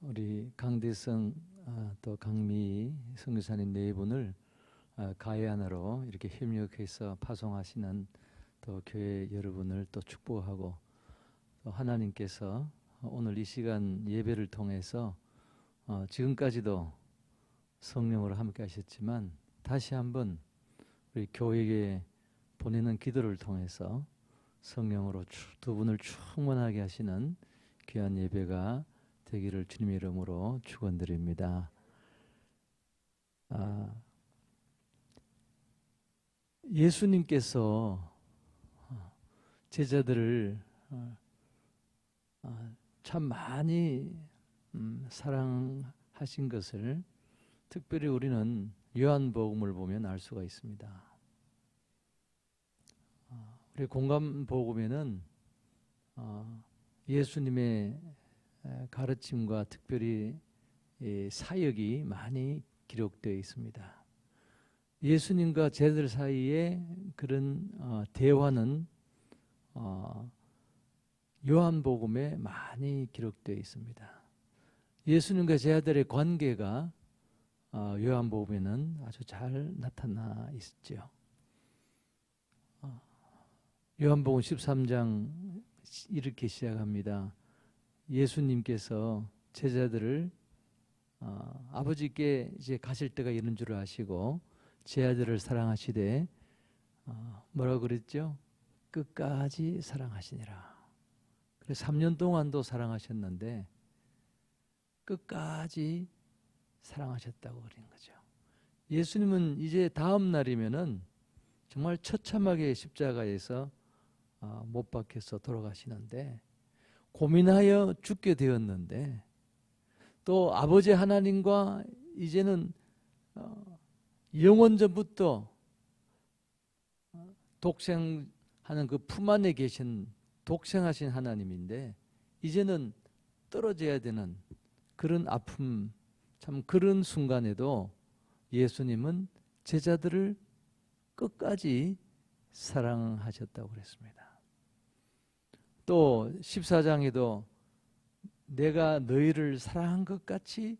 우리 강대성 또 강미 선교사님 네 분을 가야나로 이렇게 협력해서 파송하시는 또 교회 여러분을 또 축복하고, 또 하나님께서 오늘 이 시간 예배를 통해서 지금까지도 성령으로 함께 하셨지만 다시 한번 우리 교회에 보내는 기도를 통해서 성령으로 두 분을 충만하게 하시는 귀한 예배가 되기를 주님의 이름으로 축원드립니다. 예수님께서 제자들을 참 많이 사랑하신 것을 특별히 우리는 요한복음을 보면 알 수가 있습니다. 우리 공감복음에는 예수님의 가르침과 특별히 사역이 많이 기록되어 있습니다. 예수님과 제자들 사이에 그런 대화는 요한복음에 많이 기록되어 있습니다. 예수님과 제자들의 관계가 요한복음에는 아주 잘 나타나 있죠. 요한복음 13장 이렇게 시작합니다. 예수님께서 제자들을 아버지께 이제 가실 때가 이른 줄 아시고 제자들을 사랑하시되 뭐라고 그랬죠? 끝까지 사랑하시니라. 그래서 3년 동안도 사랑하셨는데 끝까지 사랑하셨다고 그런 거죠. 예수님은 이제 다음 날이면은 정말 처참하게 십자가에서 못 박혀서 돌아가시는데, 고민하여 죽게 되었는데, 또 아버지 하나님과 이제는 영원전부터 독생하는 그 품 안에 계신 독생하신 하나님인데 이제는 떨어져야 되는 그런 아픔, 참 그런 순간에도 예수님은 제자들을 끝까지 사랑하셨다고 그랬습니다. 또 14장에도 내가 너희를 사랑한 것 같이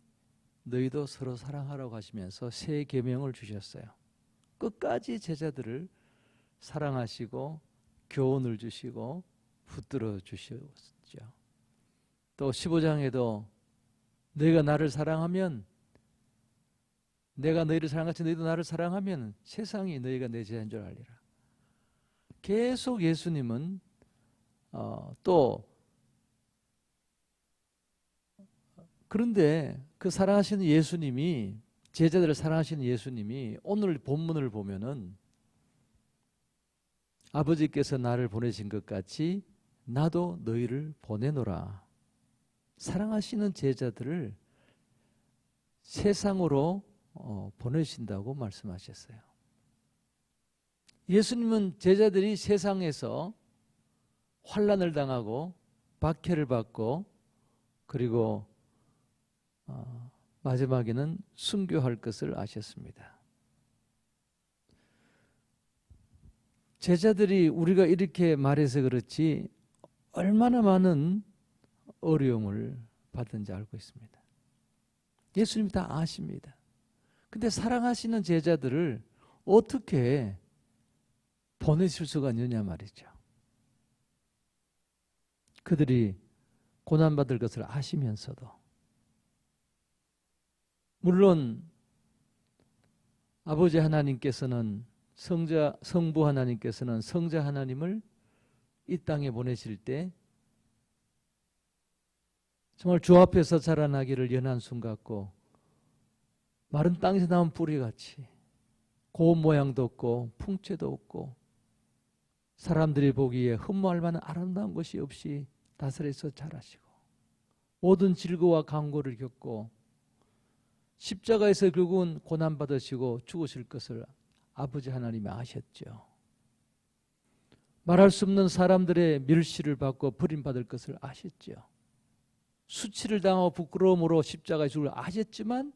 너희도 서로 사랑하라고 하시면서 새 계명을 주셨어요. 끝까지 제자들을 사랑하시고 교훈을 주시고 붙들어 주셨죠. 또 15장에도 너희가 나를 사랑하면, 내가 너희를 사랑같이 너희도 나를 사랑하면 세상이 너희가 내 제자인 줄 알리라. 계속 예수님은 또 그런데 그 사랑하시는 예수님이, 제자들을 사랑하시는 예수님이 오늘 본문을 보면은 아버지께서 나를 보내신 것 같이 나도 너희를 보내노라. 사랑하시는 제자들을 세상으로 보내신다고 말씀하셨어요. 예수님은 제자들이 세상에서 환난을 당하고 박해를 받고 그리고 마지막에는 순교할 것을 아셨습니다. 제자들이 우리가 이렇게 말해서 그렇지 얼마나 많은 어려움을 받은지 알고 있습니다. 예수님이 다 아십니다. 근데 사랑하시는 제자들을 어떻게 보내실 수가 있느냐 말이죠. 그들이 고난받을 것을 아시면서도, 물론 아버지 하나님께서는 성부 하나님께서는 성자 하나님을 이 땅에 보내실 때 정말 주 앞에서 자라나기를 연한 순 같고 마른 땅에서 나온 뿌리같이 고운 모양도 없고 풍채도 없고 사람들이 보기에 흠모할 만한 아름다운 것이 없이 나사렛에서 자라시고 모든 질고와 강고를 겪고 십자가에서 결국은 고난받으시고 죽으실 것을 아버지 하나님이 아셨죠. 말할 수 없는 사람들의 멸시를 받고 버림받을 것을 아셨죠. 수치를 당하고 부끄러움으로 십자가에 죽을 아셨지만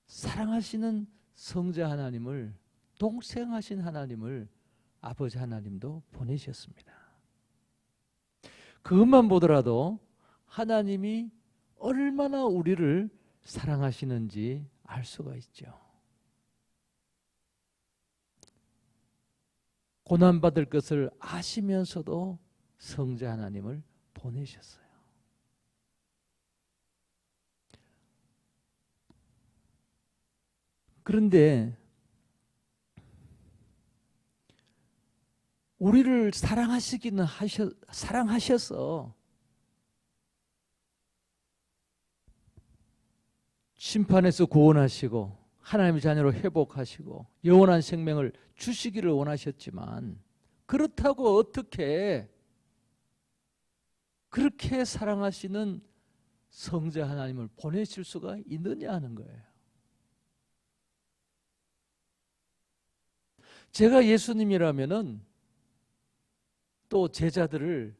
사랑하시는 성자 하나님을, 동생하신 하나님을 아버지 하나님도 보내셨습니다. 그것만 보더라도 하나님이 얼마나 우리를 사랑하시는지 알 수가 있죠. 고난받을 것을 아시면서도 성자 하나님을 보내셨어요. 그런데 우리를 사랑하셔서 심판에서 구원하시고 하나님의 자녀로 회복하시고 영원한 생명을 주시기를 원하셨지만, 그렇다고 어떻게 그렇게 사랑하시는 성자 하나님을 보내실 수가 있느냐 하는 거예요. 제가 예수님이라면은 또 제자들을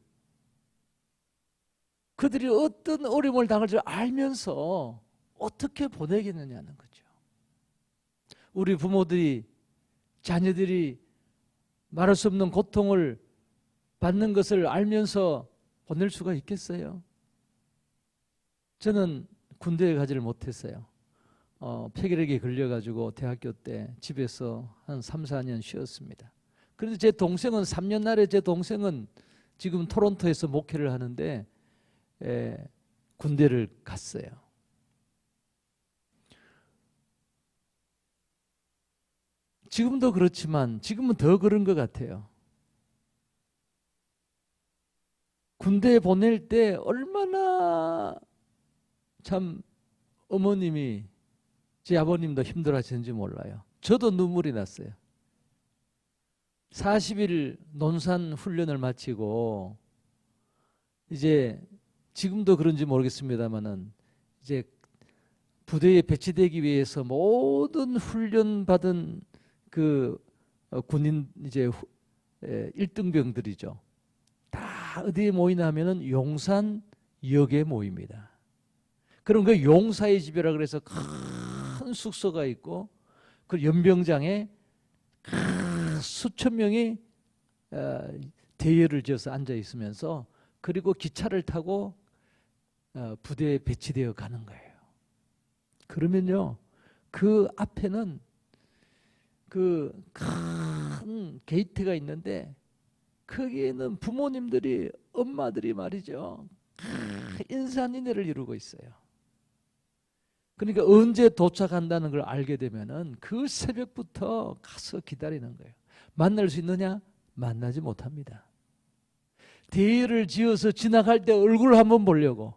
그들이 어떤 어려움을 당할 줄 알면서 어떻게 보내겠느냐는 거죠. 우리 부모들이 자녀들이 말할 수 없는 고통을 받는 것을 알면서 보낼 수가 있겠어요? 저는 군대에 가지를 못했어요. 폐결핵에 걸려가지고 대학교 때 집에서 한 3, 4년 쉬었습니다. 그런데 제 동생은 3년 날에 제 동생은 지금 토론토에서 목회를 하는데 군대를 갔어요. 지금도 그렇지만 지금은 더 그런 것 같아요. 군대에 보낼 때 얼마나 참 어머님이, 제 아버님도 힘들어하시는지 몰라요. 저도 눈물이 났어요. 40일 논산 훈련을 마치고 이제 지금도 그런지 모르겠습니다만은 이제 부대에 배치되기 위해서 모든 훈련 받은 그 군인 이제 1등병들이죠. 다 어디에 모이나 하면은 용산역에 모입니다. 그럼 그 용사의 집이라 그래서 큰 숙소가 있고 그 연병장에 수천 명이 대열을 지어서 앉아 있으면서, 그리고 기차를 타고 부대에 배치되어 가는 거예요. 그러면요, 그 앞에는 그 큰 게이트가 있는데 거기에는 부모님들이, 엄마들이 말이죠, 인산인해를 이루고 있어요. 그러니까 언제 도착한다는 걸 알게 되면은 그 새벽부터 가서 기다리는 거예요. 만날 수 있느냐? 만나지 못합니다. 대열을 지어서 지나갈 때 얼굴 한번 보려고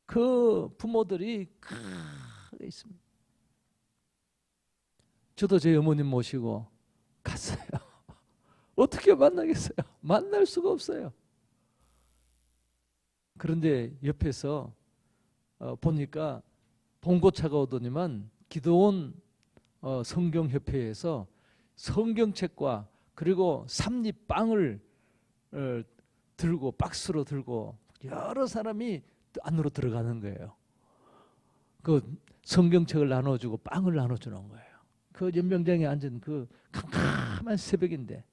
그 부모들이 크게 있습니다. 저도 제 어머님 모시고 갔어요. 어떻게 만나겠어요? 만날 수가 없어요. 그런데 옆에서 보니까 봉고차가 오더니만 기도원 성경협회에서 성경책과 그리고 삼립빵을 들고, 박스로 들고 여러 사람이 안으로 들어가는 거예요. 그 성경책을 나눠주고 빵을 나눠주는 거예요. 그 연병장에 앉은 그 캄캄한 새벽인데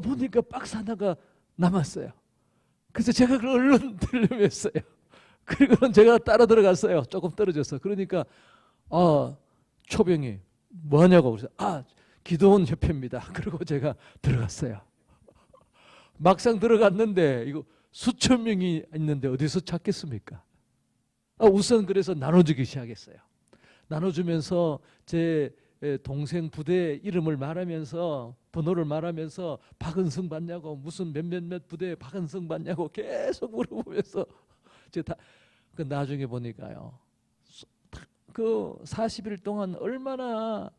보니까 박스 하나가 남았어요. 그래서 제가 그걸 얼른 들려맸어요. 그리고는 제가 따라 들어갔어요. 조금 떨어져서. 그러니까 초병이 뭐하냐고 그래서 기도원 협회입니다. 그리고 제가 들어갔어요. 막상 들어갔는데 이거 수천 명이 있는데 어디서 찾겠습니까? 우선 그래서 나눠주기 시작했어요. 나눠주면서 제 동생 부대 이름을 말하면서, 번호를 말하면서 박은성 봤냐고, 무슨 몇몇몇 부대에 박은성 봤냐고 계속 물어보면서 그 나중에 보니까요, 그 40일 동안 얼마나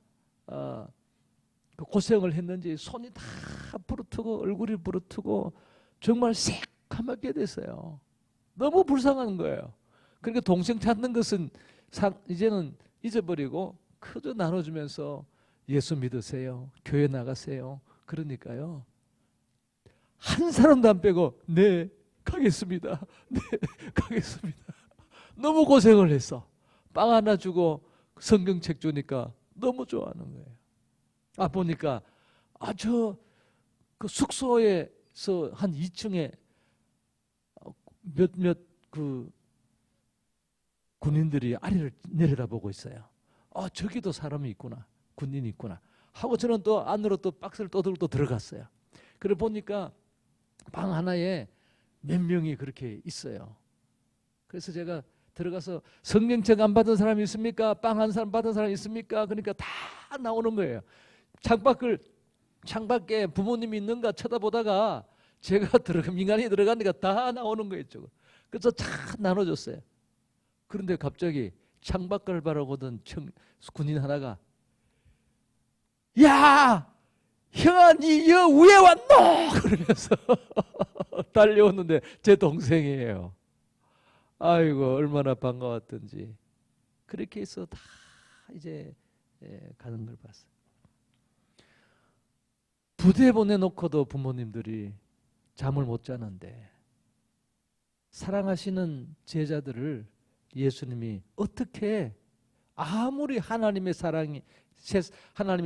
그 고생을 했는지 손이 다 부르트고 얼굴이 부르트고 정말 새까맣게 됐어요. 너무 불쌍한 거예요. 그러니까 동생 찾는 것은 이제는 잊어버리고 그저 나눠주면서 예수 믿으세요, 교회 나가세요. 그러니까요, 한 사람도 안 빼고 네 가겠습니다, 네 가겠습니다. 너무 고생을 했어. 빵 하나 주고 성경책 주니까 너무 좋아하는 거예요. 보니까 저 그 숙소에서 한 2층에 몇몇 그 군인들이 아래를 내려다보고 있어요. 저기도 사람이 있구나. 군인이 있구나. 하고 저는 또 안으로 또 박스를 떠들고 또 들어갔어요. 그래 보니까 방 하나에 몇 명이 그렇게 있어요. 그래서 제가 들어가서 성경책 안 받은 사람이 있습니까? 빵 한 사람 받은 사람이 있습니까? 그러니까 다 나오는 거예요. 창밖에 부모님이 있는가 쳐다보다가 제가 민간이 들어가니까 다 나오는 거예요. 그래서 다 나눠줬어요. 그런데 갑자기 창밖을 바라보던 군인 하나가 야! 형아 니 여 위에 왔노? 그러면서 달려오는데 제 동생이에요. 아이고 얼마나 반가웠던지. 그렇게 해서 다 이제 가는 걸 봤어요. 부대 보내놓고도 부모님들이 잠을 못 자는데 사랑하시는 제자들을 예수님이 어떻게 아무리 하나님의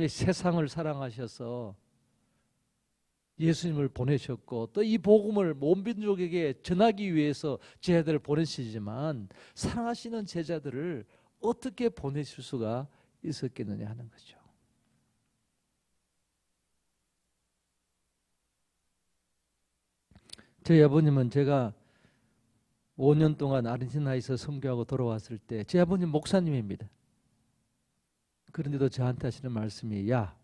세상을 사랑하셔서 예수님을 보내셨고 또 이 복음을 온 민족에게 전하기 위해서 제자들을 보내시지만 사랑하시는 제자들을 어떻게 보내실 수가 있었겠느냐 하는 거죠. 저희 아버님은 제가 5년 동안 아르헨티나에서 선교하고 돌아왔을 때 제 아버님 목사님입니다. 그런데도 저한테 하시는 말씀이 야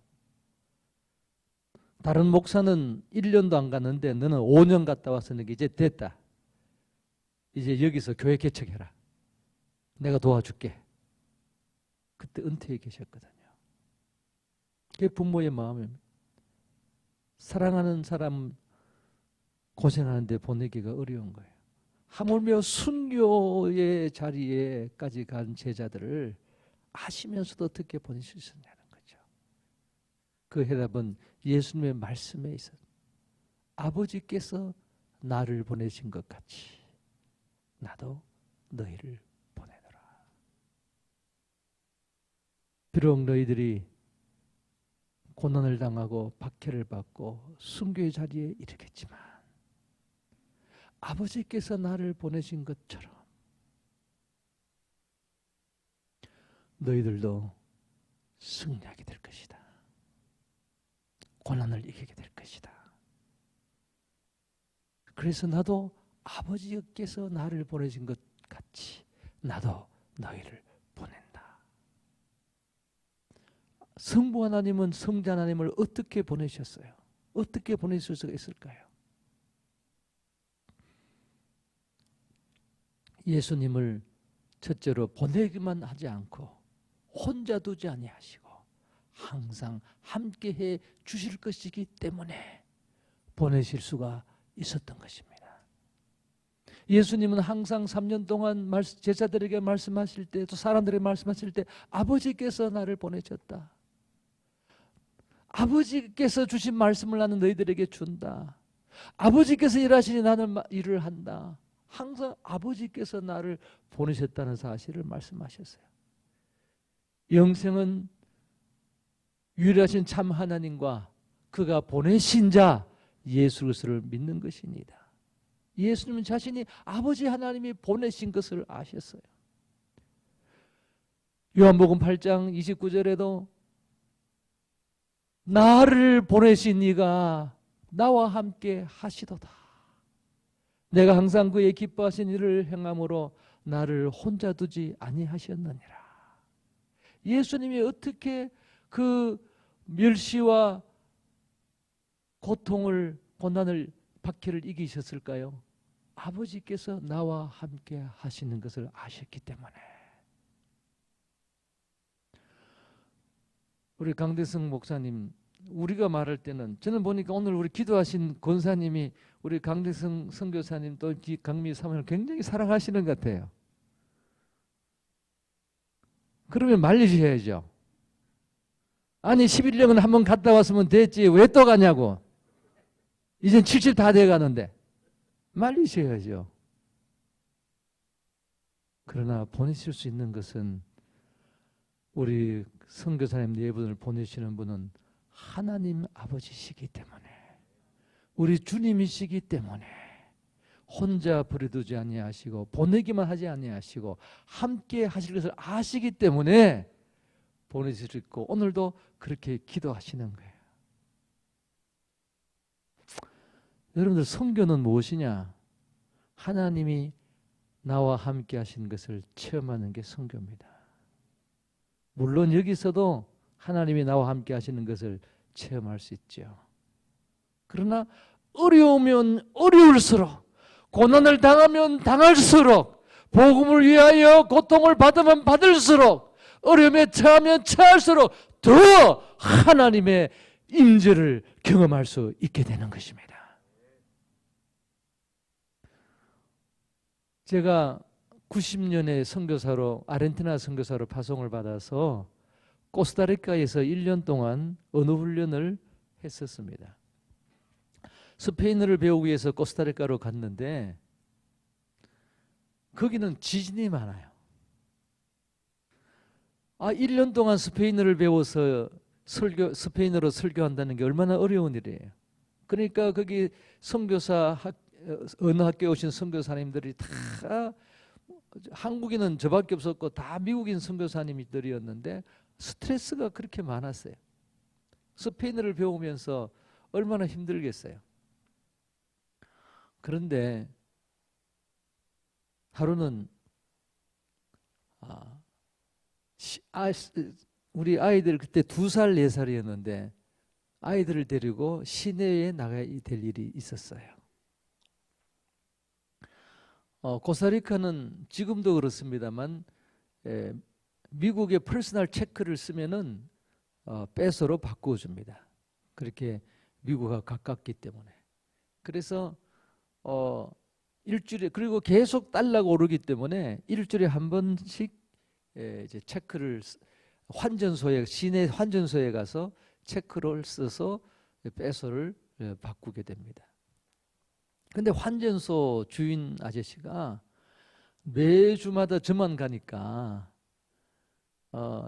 다른 목사는 1년도 안 갔는데 너는 5년 갔다 왔으니까 이제 됐다. 이제 여기서 교회 개척해라. 내가 도와줄게. 그때 은퇴해 계셨거든요. 그게 부모의 마음입니다. 사랑하는 사람 고생하는데 보내기가 어려운 거예요. 하물며 순교의 자리에까지 간 제자들을 아시면서도 어떻게 보내실 수 있냐는 거죠. 그 해답은 예수님의 말씀에 있어요. 아버지께서 나를 보내신 것 같이 나도 너희를 보내노라. 비록 너희들이 고난을 당하고 박해를 받고 순교의 자리에 이르겠지만 아버지께서 나를 보내신 것처럼 너희들도 승리하게 될 것이다. 고난을 이기게 될 것이다. 그래서 나도 아버지께서 나를 보내신 것 같이 나도 너희를 보낸다. 성부 하나님은 성자 하나님을 어떻게 보내셨어요? 어떻게 보내실 수가 있을까요? 예수님을 첫째로 보내기만 하지 않고 혼자 두지 아니하시고 항상 함께해 주실 것이기 때문에 보내실 수가 있었던 것입니다. 예수님은 항상 3년 동안 제자들에게 말씀하실 때 또 사람들에게 말씀하실 때 아버지께서 나를 보내셨다. 아버지께서 주신 말씀을 나는 너희들에게 준다. 아버지께서 일하시니 나는 일을 한다. 항상 아버지께서 나를 보내셨다는 사실을 말씀하셨어요. 영생은 유일하신 참 하나님과 그가 보내신 자 예수 그리스도를 믿는 것입니다. 예수님은 자신이 아버지 하나님이 보내신 것을 아셨어요. 요한복음 8장 29절에도 나를 보내신 이가 나와 함께 하시도다. 내가 항상 그의 기뻐하신 일을 행함으로 나를 혼자 두지 아니하셨느니라. 예수님이 어떻게 그 멸시와 고통을 고난을 박해를 이기셨을까요? 아버지께서 나와 함께 하시는 것을 아셨기 때문에. 우리 강대성 목사님 우리가 말할 때는 저는 보니까 오늘 우리 기도하신 권사님이 우리 강대성 선교사님 또 강미 사모님을 굉장히 사랑하시는 것 같아요. 그러면 말리셔야죠. 아니 11년은 한번 갔다 왔으면 됐지 왜 또 가냐고. 이젠 70 다 돼가는데 말리셔야죠. 그러나 보내실 수 있는 것은 우리 선교사님 네 분을 보내시는 분은 하나님 아버지시기 때문에 우리 주님이시기 때문에 혼자 버려두지 아니하시고 보내기만 하지 아니하시고 함께 하실 것을 아시기 때문에 보내주셨고 오늘도 그렇게 기도하시는 거예요. 여러분들 선교는 무엇이냐? 하나님이 나와 함께 하신 것을 체험하는 게 선교입니다. 물론 여기서도 하나님이 나와 함께 하시는 것을 체험할 수 있죠. 그러나 어려우면 어려울수록, 고난을 당하면 당할수록, 복음을 위하여 고통을 받으면 받을수록, 어려움에 처하면 처할수록 더 하나님의 임재를 경험할 수 있게 되는 것입니다. 제가 90년에 선교사로, 아르헨티나 선교사로 파송을 받아서 코스타리카에서 1년 동안 언어 훈련을 했었습니다. 스페인어를 배우기 위해서 코스타리카로 갔는데 거기는 지진이 많아요. 1년 동안 스페인어를 배워서 스페인어로 설교한다는 게 얼마나 어려운 일이에요. 그러니까 거기 선교사 어느 학교에 오신 선교사님들이 다 한국인은 저밖에 없었고 다 미국인 선교사님들이었는데 스트레스가 그렇게 많았어요. 스페인어를 배우면서 얼마나 힘들겠어요. 그런데 하루는 우리 아이들 그때 2살, 4살이었는데 아이들을 데리고 시내에 나가야 될 일이 있었어요. 코스타리카는 지금도 그렇습니다만 미국의 퍼스널 체크를 쓰면은 peso로 바꾸어 줍니다. 그렇게 미국과 가깝기 때문에. 그래서 일주일에, 그리고 계속 달러가 오르기 때문에 일주일에 한 번씩 이제 체크를 환전소에, 시내 환전소에 가서 체크를 써서 peso를 바꾸게 됩니다. 근데 환전소 주인 아저씨가 매주마다 저만 가니까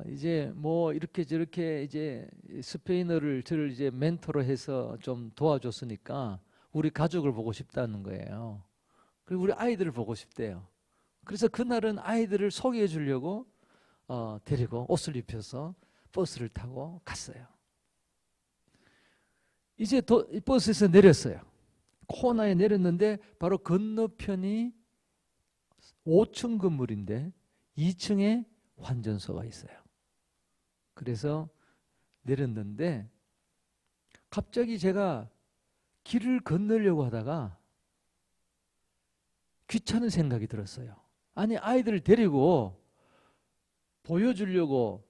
이제 뭐 이렇게 저렇게 이제 스페인어를 저를 이제 멘토로 해서 좀 도와줬으니까 우리 가족을 보고 싶다는 거예요. 그리고 우리 아이들을 보고 싶대요. 그래서 그날은 아이들을 소개해 주려고 데리고 옷을 입혀서 버스를 타고 갔어요. 이제 버스에서 내렸어요. 코너에 내렸는데 바로 건너편이 5층 건물인데 2층에 환전소가 있어요. 그래서 내렸는데 갑자기 제가 길을 건너려고 하다가 귀찮은 생각이 들었어요. 아니, 아이들을 데리고 보여주려고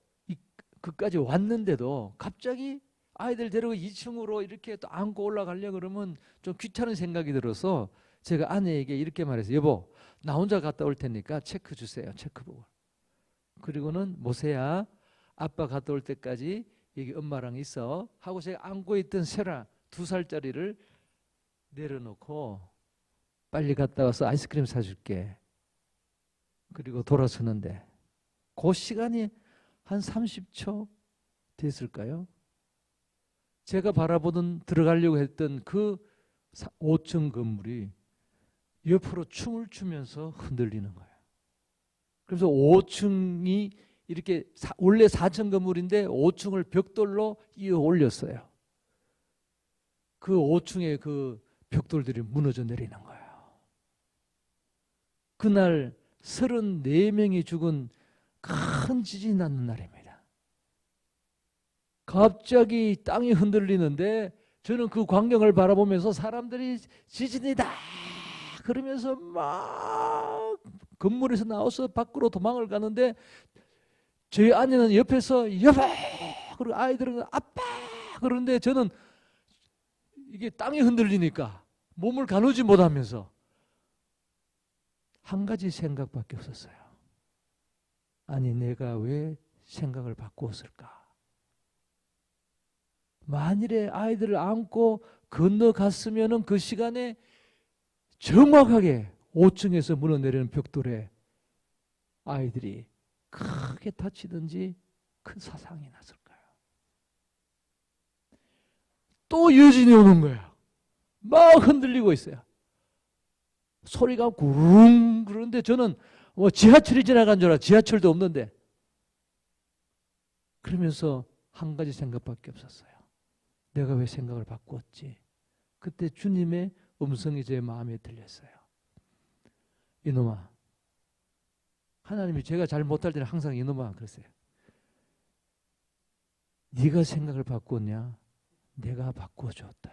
그까지 왔는데도 갑자기 아이들 데리고 2층으로 이렇게 또 안고 올라가려고 그러면 좀 귀찮은 생각이 들어서 제가 아내에게 이렇게 말했어요. 여보, 나 혼자 갔다 올 테니까 체크 주세요. 체크북을. 그리고는 모세야, 아빠 갔다 올 때까지 여기 엄마랑 있어 하고 제가 안고 있던 세라 2살짜리를 내려놓고 빨리 갔다 와서 아이스크림 사줄게. 그리고 돌아서는데 그 시간이 한 30초 됐을까요? 제가 바라보던 들어가려고 했던 그 5층 건물이 옆으로 춤을 추면서 흔들리는 거예요. 그래서 5층이 이렇게 원래 4층 건물인데 5층을 벽돌로 이어 올렸어요. 그 5층의 그 벽돌들이 무너져 내리는 거예요. 그날 34명이 죽은 큰 지진이 나는 날입니다. 갑자기 땅이 흔들리는데 저는 그 광경을 바라보면서 사람들이 지진이다 그러면서 막 건물에서 나와서 밖으로 도망을 가는데 저희 아내는 옆에서 여보 그리고 아이들은 아빠 그러는데 저는 이게 땅이 흔들리니까 몸을 가누지 못하면서 한 가지 생각밖에 없었어요. 아니, 내가 왜 생각을 바꾸었을까? 만일에 아이들을 안고 건너갔으면 그 시간에 정확하게 5층에서 무너내리는 벽돌에 아이들이 크게 다치든지 큰 사상이 났을까요? 또 여진이 오는 거야. 막 흔들리고 있어요. 소리가 구릉 그러는데 저는 뭐 지하철이 지나간 줄 알아. 지하철도 없는데. 그러면서 한 가지 생각밖에 없었어요. 내가 왜 생각을 바꾸었지? 그때 주님의 음성이 제 마음에 들렸어요. 이놈아, 하나님이 제가 잘 못할 때는 항상 이놈아 그랬어요. 네가 생각을 바꾸었냐? 내가 바꾸어줬다.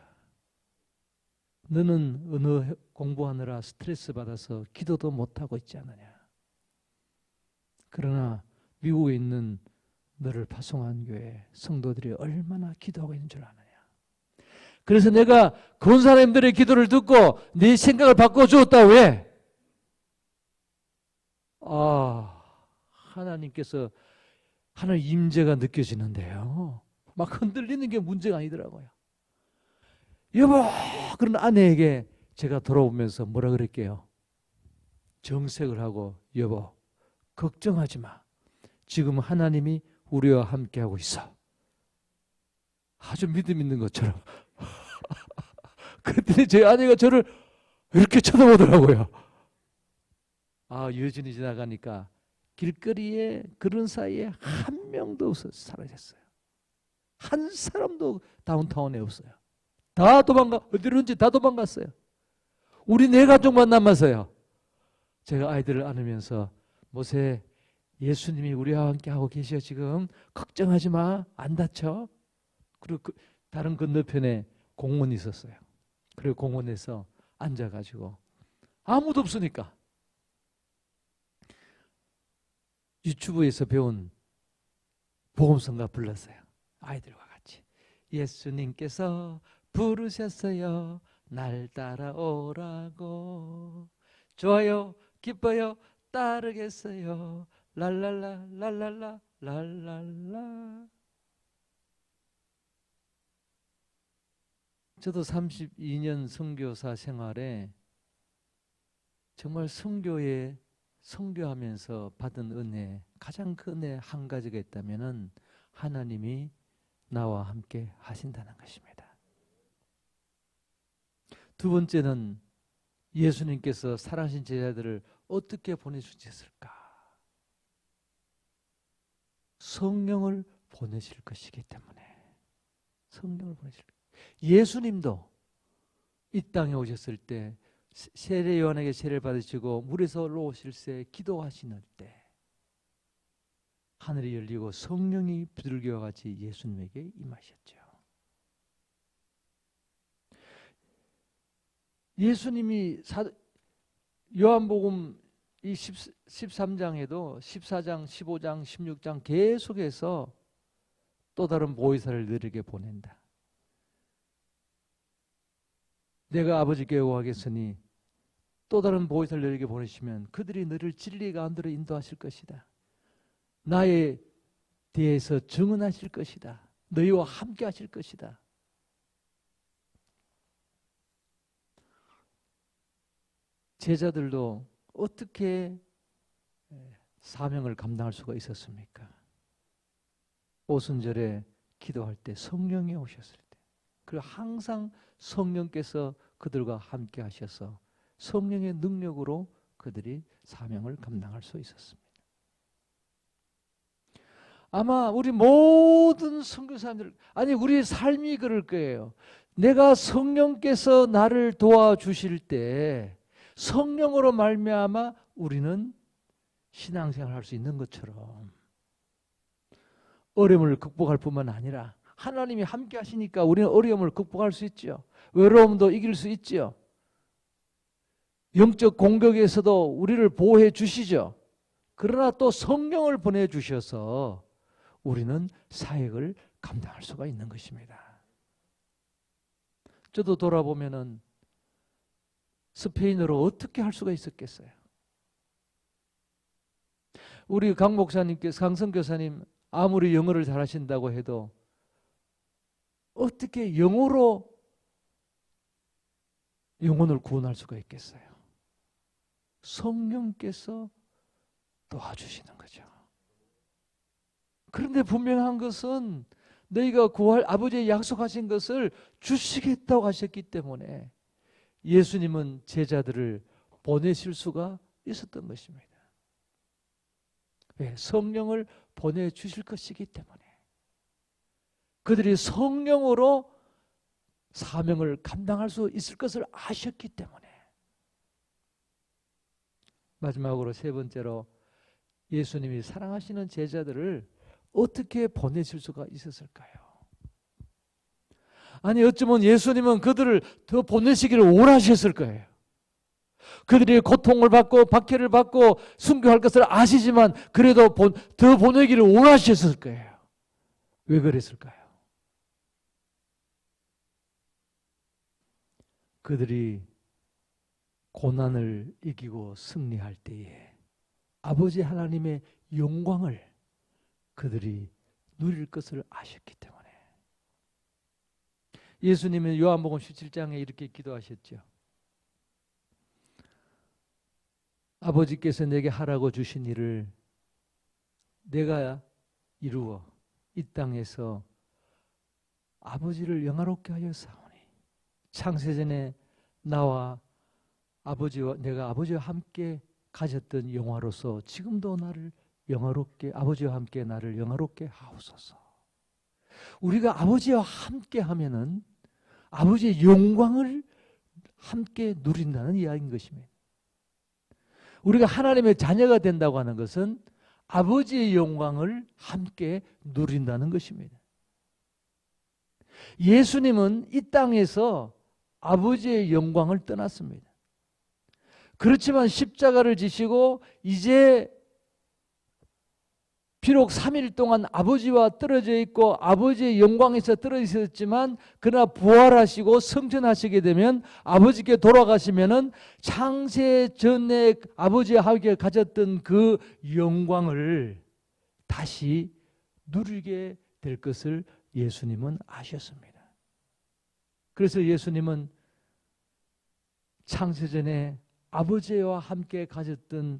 너는 언어 공부하느라 스트레스 받아서 기도도 못하고 있지 않느냐? 그러나 미국에 있는 너를 파송한 교회 성도들이 얼마나 기도하고 있는 줄 아느냐? 그래서 내가 그 사람들의 기도를 듣고 네 생각을 바꿔주었다. 왜? 하나님께서 하나님 임재가 느껴지는데요. 막 흔들리는 게 문제가 아니더라고요. 여보, 그런 아내에게 제가 돌아오면서 뭐라 그랬게요? 정색을 하고, 여보, 걱정하지 마. 지금 하나님이 우리와 함께하고 있어. 아주 믿음 있는 것처럼. 그랬더니 제 아내가 저를 이렇게 쳐다보더라고요. 여진이 지나가니까 길거리에 그런 사이에 한 명도 없어 사라졌어요. 한 사람도 다운타운에 없어요. 다 어디론지 다 도망갔어요. 우리 네 가족만 남았어요. 제가 아이들을 안으면서 모세, 예수님이 우리와 함께 하고 계셔. 지금 걱정하지 마. 안 다쳐. 그리고 다른 건너편에 공원이 있었어요. 그리고 공원에서 앉아가지고 아무도 없으니까 유튜브에서 배운 복음성가 불렀어요. 아이들과 같이. 예수님께서 부르셨어요. 날 따라오라고. 좋아요. 기뻐요. 따르겠어요. 랄랄라 랄랄라 랄랄라. 저도 32년 선교사 생활에 정말 선교하면서 받은 은혜, 가장 큰 은혜 한 가지가 있다면은 하나님이 나와 함께 하신다는 것입니다. 두 번째는 예수님께서 사랑하신 제자들을 어떻게 보내주셨을까? 성령을 보내실 것이기 때문에. 성령을 보내실 것이기 때문에. 예수님도 이 땅에 오셨을 때 세례 요한에게 세례를 받으시고 물에서 올라오실새 기도하시는 때 하늘이 열리고 성령이 비둘기와 같이 예수님에게 임하셨죠. 예수님이 요한복음 이 13장에도 14장, 15장, 16장 계속해서 또 다른 보혜사를 너에게 보낸다. 내가 아버지께 요구하겠으니 또 다른 보혜사를 너에게 보내시면 그들이 너를 진리 가운데로 인도하실 것이다. 나에 대해서 증언하실 것이다. 너희와 함께 하실 것이다. 제자들도 어떻게 사명을 감당할 수가 있었습니까? 오순절에 기도할 때 성령이 오셨을 때, 그리고 항상 성령께서 그들과 함께 하셔서 성령의 능력으로 그들이 사명을 감당할 수 있었습니다. 아마 우리 모든 선교사님들, 아니 우리 삶이 그럴 거예요. 내가 성령께서 나를 도와주실 때 성령으로 말미암아 우리는 신앙생활을 할 수 있는 것처럼 어려움을 극복할 뿐만 아니라 하나님이 함께 하시니까 우리는 어려움을 극복할 수 있죠. 외로움도 이길 수 있죠. 영적 공격에서도 우리를 보호해 주시죠. 그러나 또 성령을 보내주셔서 우리는 사역을 감당할 수가 있는 것입니다. 저도 돌아보면은 스페인어로 어떻게 할 수가 있었겠어요? 우리 강 목사님께서, 강성 교사님 아무리 영어를 잘하신다고 해도 어떻게 영어로 영혼을 구원할 수가 있겠어요? 성령께서 도와주시는 거죠. 그런데 분명한 것은 너희가 구할 아버지의 약속하신 것을 주시겠다고 하셨기 때문에 예수님은 제자들을 보내실 수가 있었던 것입니다. 왜? 성령을 보내주실 것이기 때문에. 그들이 성령으로 사명을 감당할 수 있을 것을 아셨기 때문에. 마지막으로 세 번째로 예수님이 사랑하시는 제자들을 어떻게 보내실 수가 있었을까요? 아니 어쩌면 예수님은 그들을 더 보내시기를 원하셨을 거예요. 그들이 고통을 받고 박해를 받고 순교할 것을 아시지만 그래도 더 보내기를 원하셨을 거예요. 왜 그랬을까요? 그들이 고난을 이기고 승리할 때에 아버지 하나님의 영광을 그들이 누릴 것을 아셨기 때문에. 예수님은 요한복음 17장에 이렇게 기도하셨죠. 아버지께서 내게 하라고 주신 일을 내가 이루어 이 땅에서 아버지를 영화롭게 하여 사오니 창세전에 나와 내가 아버지와 함께 가졌던 영화로서 지금도 나를 영화롭게 아버지와 함께 나를 영화롭게 하옵소서. 우리가 아버지와 함께 하면은 아버지의 영광을 함께 누린다는 이야기인 것입니다. 우리가 하나님의 자녀가 된다고 하는 것은 아버지의 영광을 함께 누린다는 것입니다. 예수님은 이 땅에서 아버지의 영광을 떠났습니다. 그렇지만 십자가를 지시고 이제 비록 3일 동안 아버지와 떨어져 있고 아버지의 영광에서 떨어져 있었지만 그러나 부활하시고 승천하시게 되면 아버지께 돌아가시면은 창세 전에 아버지와 함께 가졌던 그 영광을 다시 누리게 될 것을 예수님은 아셨습니다. 그래서 예수님은 창세 전에 아버지와 함께 가졌던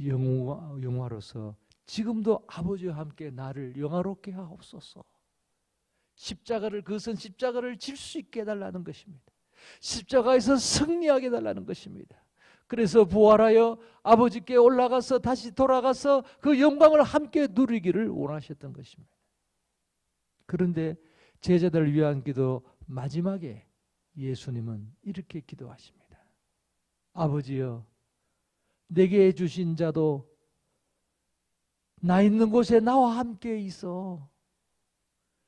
영화로서 지금도 아버지와 함께 나를 영화롭게 하옵소서. 십자가를 그것은 십자가를 질 수 있게 해달라는 것입니다. 십자가에서 승리하게 해달라는 것입니다. 그래서 부활하여 아버지께 올라가서 다시 돌아가서 그 영광을 함께 누리기를 원하셨던 것입니다. 그런데 제자들을 위한 기도 마지막에 예수님은 이렇게 기도하십니다. 아버지여, 내게 주신 자도 나 있는 곳에 나와 함께 있어.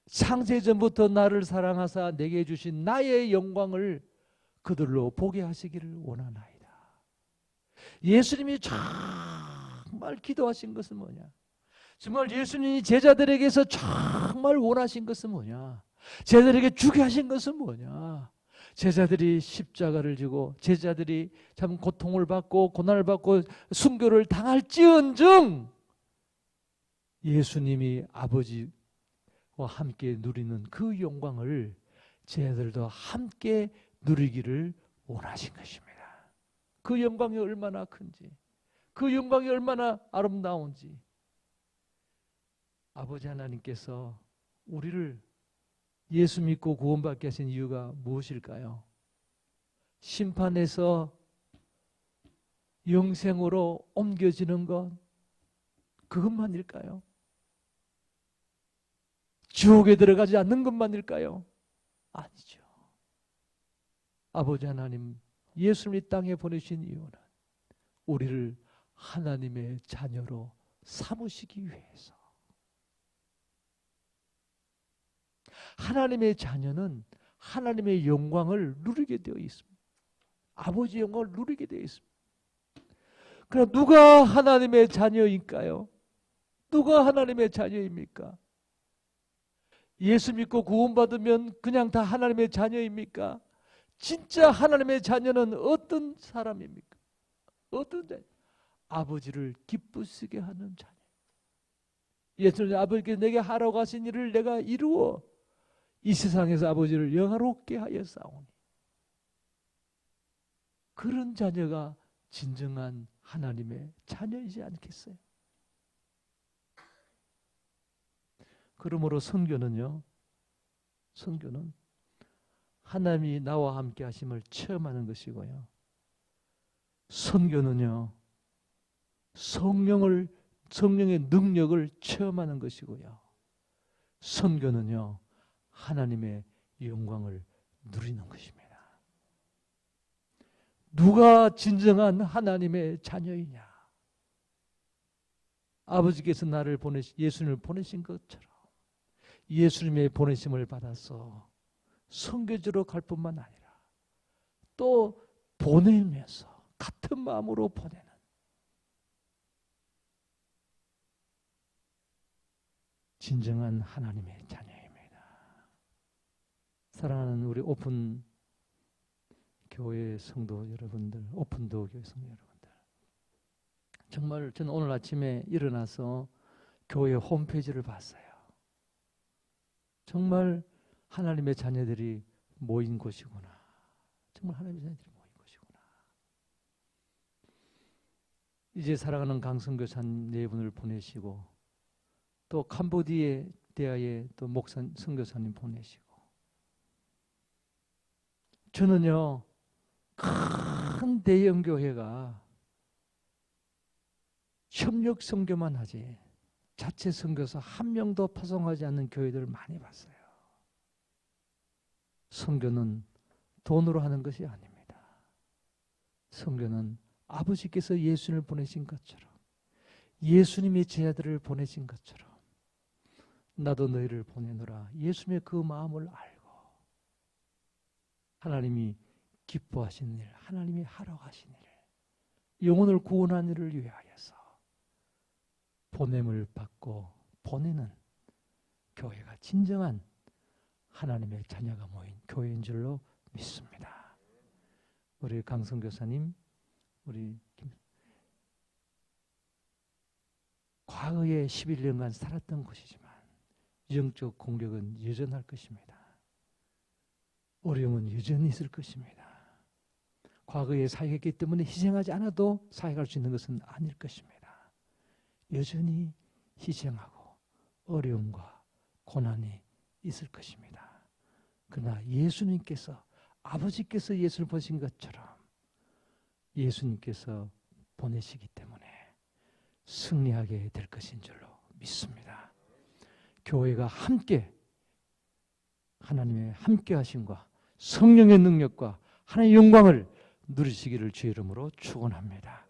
창세전부터 나를 사랑하사 내게 주신 나의 영광을 그들로 보게 하시기를 원하나이다. 예수님이 정말 기도하신 것은 뭐냐? 정말 예수님이 제자들에게서 정말 원하신 것은 뭐냐? 제자들에게 주게 하신 것은 뭐냐? 제자들이 십자가를 지고 제자들이 참 고통을 받고 고난을 받고 순교를 당할지언정 예수님이 아버지와 함께 누리는 그 영광을 제자들도 함께 누리기를 원하신 것입니다. 그 영광이 얼마나 큰지, 그 영광이 얼마나 아름다운지 아버지 하나님께서 우리를 예수 믿고 구원받게 하신 이유가 무엇일까요? 심판에서 영생으로 옮겨지는 것 그것만일까요? 지옥에 들어가지 않는 것만일까요? 아니죠. 아버지 하나님 예수님 이 땅에 보내신 이유는 우리를 하나님의 자녀로 삼으시기 위해서. 하나님의 자녀는 하나님의 영광을 누리게 되어 있습니다. 아버지의 영광을 누리게 되어 있습니다. 그럼 누가 하나님의 자녀일까요? 누가 하나님의 자녀입니까? 예수 믿고 구원받으면 그냥 다 하나님의 자녀입니까? 진짜 하나님의 자녀는 어떤 사람입니까? 어떤 자녀? 아버지를 기쁘시게 하는 자녀. 예수님 아버지께서 내게 하라고 하신 일을 내가 이루어 이 세상에서 아버지를 영화롭게 하여 싸우니 그런 자녀가 진정한 하나님의 자녀이지 않겠어요? 그러므로 선교는 하나님이 나와 함께 하심을 체험하는 것이고요. 선교는요, 성령의 능력을 체험하는 것이고요. 선교는요, 하나님의 영광을 누리는 것입니다. 누가 진정한 하나님의 자녀이냐? 아버지께서 예수님을 보내신 것처럼 예수님의 보내심을 받아서 선교지로 갈 뿐만 아니라 또 보내면서 같은 마음으로 보내는 진정한 하나님의 자녀입니다. 사랑하는 우리 오픈 교회 성도 여러분들, 오픈도 교회 성도 여러분들, 정말 저는 오늘 아침에 일어나서 교회 홈페이지를 봤어요. 정말 하나님의 자녀들이 모인 곳이구나. 정말 하나님의 자녀들이 모인 곳이구나. 이제 사랑하는 강선교사님 네 분을 보내시고 또 캄보디아에 또 선교사님 보내시고, 저는요 큰 대형 교회가 협력 선교만 하지 자체 선교사 한 명도 파송하지 않는 교회들을 많이 봤어요. 선교는 돈으로 하는 것이 아닙니다. 선교는 아버지께서 예수님을 보내신 것처럼, 예수님이 제자들을 보내신 것처럼 나도 너희를 보내노라, 예수님의 그 마음을 알고 하나님이 기뻐하시는 일, 하나님이 하러 가신 일, 영혼을 구원하는 일을 위하여서 보냄을 받고 보내는 교회가 진정한 하나님의 자녀가 모인 교회인 줄로 믿습니다. 우리 강성교사님, 우리 과거에 11년간 살았던 곳이지만 영적 공격은 여전할 것입니다. 어려움은 여전히 있을 것입니다. 과거에 사역했기 때문에 희생하지 않아도 사역할 수 있는 것은 아닐 것입니다. 여전히 희생하고 어려움과 고난이 있을 것입니다. 그러나 예수님께서, 아버지께서 예수를 보신 것처럼 예수님께서 보내시기 때문에 승리하게 될 것인 줄로 믿습니다. 교회가 함께 하나님의 함께 하심과 성령의 능력과 하나님의 영광을 누리시기를 주의 이름으로 축원합니다.